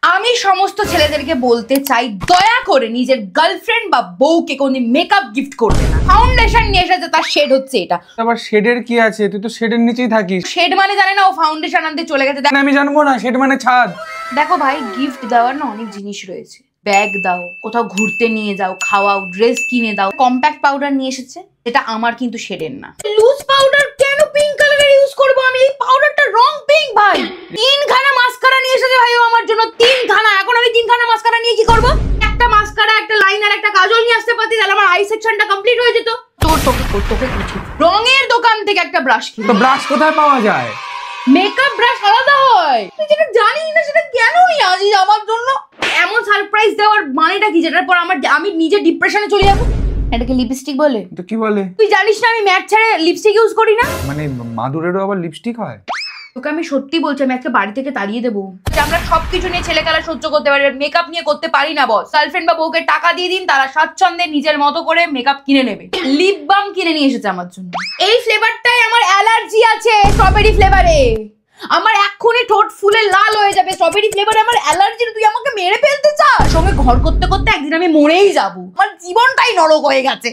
আমি সমস্ত ছেলেদেরকে বলতে চাই, দয়া করে নিজের গার্লফ্রেন্ড বা বউকে কোনদিন মেকআপ গিফট করবে না। ফাউন্ডেশন নিয়ে এসেছে, তার শেড হচ্ছে এটা। আবার শেডের কি আছে? তুই তো শেডের নিচেই থাকিস। শেড মানে জানে না ও ফাউন্ডেশন আনতে চলে গেছে। আমি জানবো না, শেড মানে ছাদ। দেখো ভাই, গিফট দেওয়ার না অনেক জিনিস রয়েছে। ব্যাগ দাও, কোথাও ঘুরতে নিয়ে যাও, খাওয়াও, ড্রেস কিনে দাও। কম্প্যাক্ট পাউডার নিয়ে এসেছে, এটা আমার কিন্তু শেডের না। লুজ পাউডার কেন পিঙ্ক কালারের ইউজ করব আমি? এই পাউডারটা রং পিঙ্ক ভাই। 3খানা মাস্কারা নিয়ে এসেছে ভাই ও আমার জন্য, 3খানা। এখন আমি 3খানা মাস্কারা নিয়ে কি করব? একটা মাস্কারা, একটা লাইনার, একটা কাজল নিয়ে আসতে পারতি, তাহলে আমার আই সেকশনটা কমপ্লিট হয়ে যেত। তোকে কিছু রঙের দোকান থেকে একটা ব্রাশ কিনে। তো ব্রাশ কোথায় পাওয়া যায়? মেকআপ ব্রাশ আলাদা হয়। তুই যেটা জানিস না সেটা কেনই আছিস আমার জন্য? এমন সারপ্রাইজ দেওয়ার মানেটা কি, যেটার পর আমি নিজে ডিপ্রেশনে চলে যাবো? এটাকে লিপস্টিক বলে? তো কি বলে? তুই জানিস না আমি ম্যাট ছেড়ে লিপস্টিক ইউজ করি না? মানে মাদুরেরও আবার লিপস্টিক হয়? তোকে আমি সত্যি বলছি, আমি আজকে বাড়ি থেকে তাড়িয়ে দেবো। আমরা সবকিছু নিয়ে ছেলে খেলা সহ্য করতে পারি, মেকআপ নিয়ে করতে পারি না বস। গার্লফ্রেন্ড বা বউকে টাকা দিয়ে দিন, তারা স্বাচ্ছন্দ্যে নিজের মতো করে মেকআপ কিনে নেবে। লিপ বাম কিনে নিয়ে এসেছে আমার জন্য। এই ফ্লেভারটাই আমার অ্যালার্জি আছে, স্ট্রবেরি ফ্লেভারে। আমার এক্ষুনি ঠোঁট ফুলে লাল হয়ে যাবে। স্ট্রবেরি ফ্লেভারে আমার অ্যালার্জি। তুই আমাকে মেরে ফেলতে চাস? সঙ্গে ঘর করতে করতে একদিন আমি মরেই যাবো। আমার জীবনটাই নরক হয়ে গেছে।